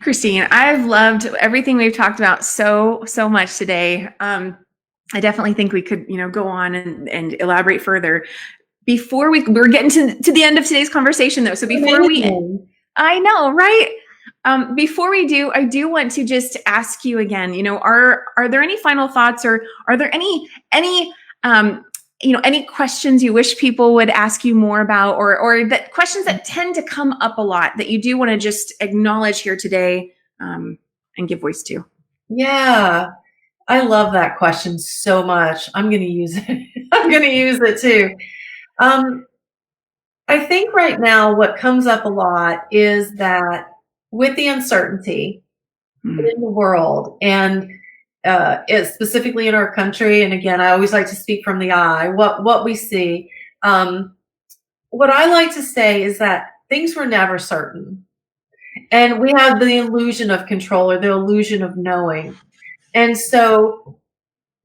A: Christine, I've loved everything we've talked about so much today. I definitely think we could, go on and elaborate further. Before we're getting to the end of today's conversation, though. So before I know, right? Before we do, I do want to just ask you again. Are there any final thoughts, or are there any questions you wish people would ask you more about, or that questions that tend to come up a lot that you do want to just acknowledge here today, and give voice to?
B: Yeah. I love that question so much. I'm going to use it. I'm going to use it too. I think right now what comes up a lot is that with the uncertainty in the world, and it's specifically in our country, and again, I always like to speak from the eye, what we see. What I like to say is that things were never certain. And we have the illusion of control, or the illusion of knowing. And so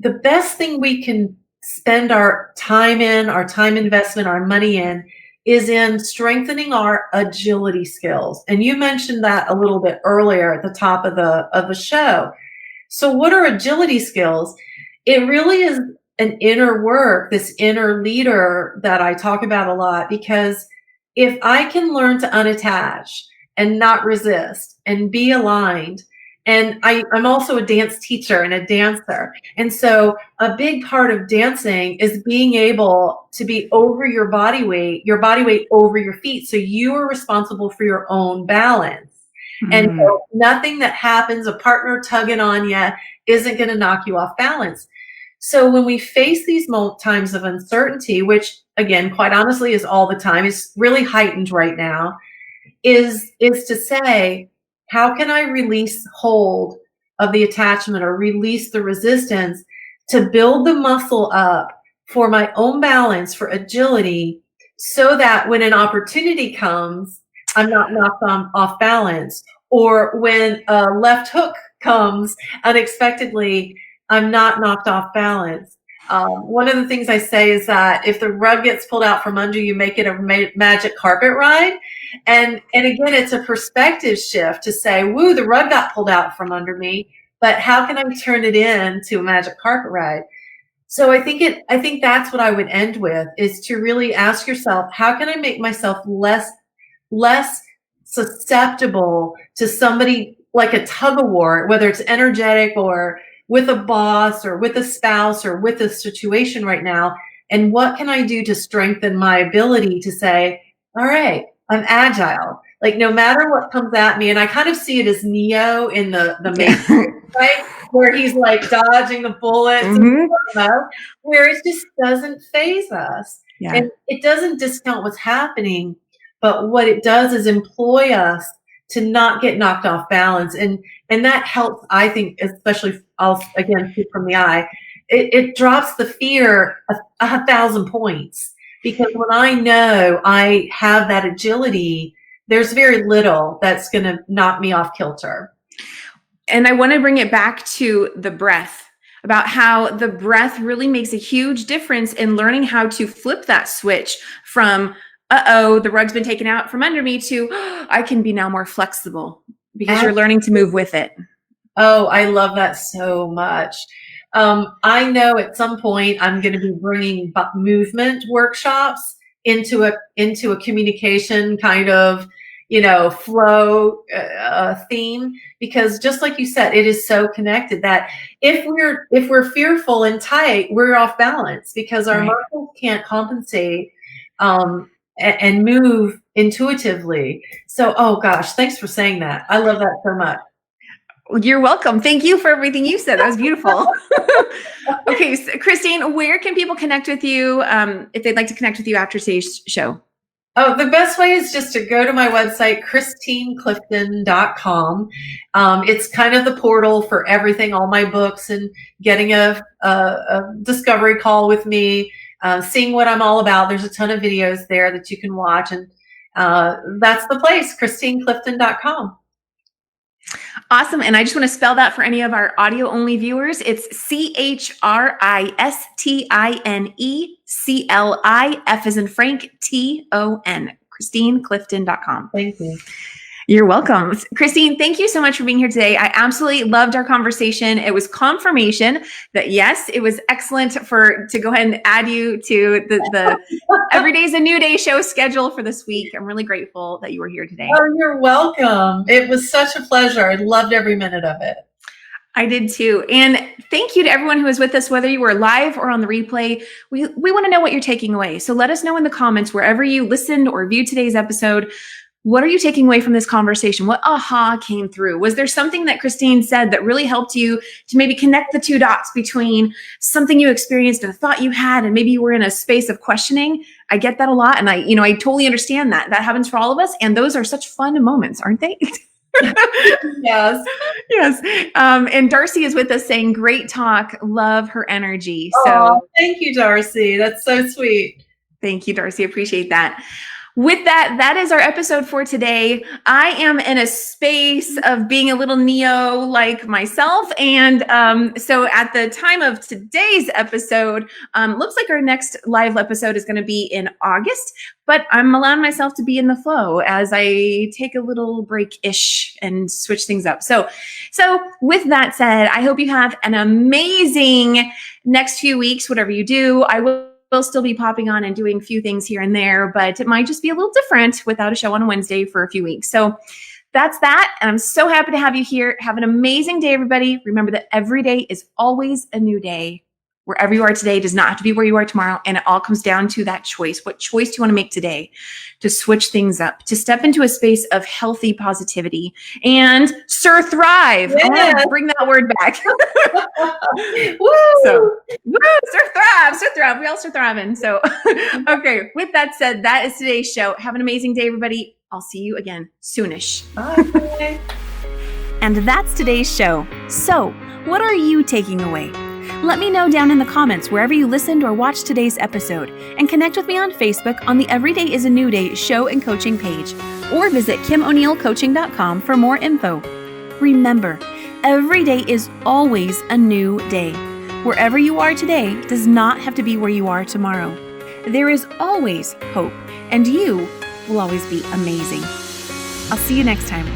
B: the best thing we can spend our time investment, our money in, is in strengthening our agility skills. And you mentioned that a little bit earlier at the top of the show. So what are agility skills? It really is an inner work, this inner leader that I talk about a lot, because if I can learn to unattach and not resist and be aligned, and I'm also a dance teacher and a dancer. And so a big part of dancing is being able to be over your body weight over your feet. So you are responsible for your own balance. And so nothing that happens, a partner tugging on you, isn't going to knock you off balance. So when we face these times of uncertainty, which again, quite honestly, is all the time, is really heightened right now, is to say, how can I release hold of the attachment, or release the resistance, to build the muscle up for my own balance, for agility, so that when an opportunity comes, I'm not knocked off balance, or when a left hook comes unexpectedly, I'm not knocked off balance. One of the things I say is that if the rug gets pulled out from under you, make it a magic carpet ride. And again, it's a perspective shift to say, woo, the rug got pulled out from under me, but how can I turn it into a magic carpet ride? So I think that's what I would end with, is to really ask yourself, how can I make myself less susceptible to somebody, like a tug of war, whether it's energetic, or with a boss, or with a spouse, or with a situation right now? And what can I do to strengthen my ability to say, all right, I'm agile. Like, no matter what comes at me, and I kind of see it as Neo in the Matrix, right? Where he's like dodging the bullets, where it just doesn't faze us. Yeah. And it doesn't discount what's happening, but what it does is employ us to not get knocked off balance. And that helps, I think, especially, I'll again speak from the eye, it drops the fear 1,000 points. Because when I know I have that agility, there's very little that's going to knock me off kilter.
A: And I want to bring it back to the breath, about how the breath really makes a huge difference in learning how to flip that switch from, the rug's been taken out from under me, to I can be now more flexible, because you're learning to move with it.
B: Oh, I love that so much. I know at some point I'm going to be bringing movement workshops into a communication kind of, flow theme, because just like you said, it is so connected that if we're fearful and tight, we're off balance because our muscles can't compensate and move intuitively. So, oh gosh, thanks for saying that. I love that so much.
A: You're welcome. Thank you for everything you said. That was beautiful. Okay, so Christine, where can people connect with you if they'd like to connect with you after today's show?
B: Oh, the best way is just to go to my website, ChristineClifton.com. It's kind of the portal for everything, all my books, and getting a discovery call with me, seeing what I'm all about. There's a ton of videos there that you can watch, and that's the place, ChristineClifton.com.
A: Awesome. And I just want to spell that for any of our audio only viewers. It's ChristineClif, as in Frank, TON, ChristineClifton.com.
B: Thank you.
A: You're welcome. Christine, thank you so much for being here today. I absolutely loved our conversation. It was confirmation that yes, it was excellent to go ahead and add you to the Every Day is a New Day show schedule for this week. I'm really grateful that you were here today.
B: Oh, you're welcome. It was such a pleasure. I loved every minute of it.
A: I did too. And thank you to everyone who was with us, whether you were live or on the replay. We want to know what you're taking away. So let us know in the comments, wherever you listened or viewed today's episode. What are you taking away from this conversation? What aha came through? Was there something that Christine said that really helped you to maybe connect the two dots between something you experienced and a thought you had, and maybe you were in a space of questioning? I get that a lot. And I totally understand that. That happens for all of us. And those are such fun moments, aren't they?
B: Yes.
A: Yes. And Darcy is with us saying, great talk. Love her energy.
B: Oh,
A: so
B: thank you, Darcy. That's so sweet.
A: Thank you, Darcy. Appreciate that. With that is our episode for today. I am in a space of being a little Neo like myself. And so at the time of today's episode, looks like our next live episode is going to be in August, but I'm allowing myself to be in the flow as I take a little break-ish and switch things up. So with that said, I hope you have an amazing next few weeks, whatever you do. I will still be popping on and doing a few things here and there, but it might just be a little different without a show on a Wednesday for a few weeks. So that's that. And I'm so happy to have you here. Have an amazing day, everybody. Remember that every day is always a new day. Wherever you are today does not have to be where you are tomorrow. And it all comes down to that choice. What choice do you want to make today to switch things up, to step into a space of healthy positivity and surThrive? Yes. I want to bring that word back. Woo! So, surThrive. We all surThriving. So, okay. With that said, that is today's show. Have an amazing day, everybody. I'll see you again soonish.
B: Bye.
A: And that's today's show. So, what are you taking away? Let me know down in the comments wherever you listened or watched today's episode, and connect with me on Facebook on the Every Day is a New Day show and coaching page, or visit KimO'NeillCoaching.com for more info. Remember, every day is always a new day. Wherever you are today does not have to be where you are tomorrow. There is always hope, and you will always be amazing. I'll see you next time.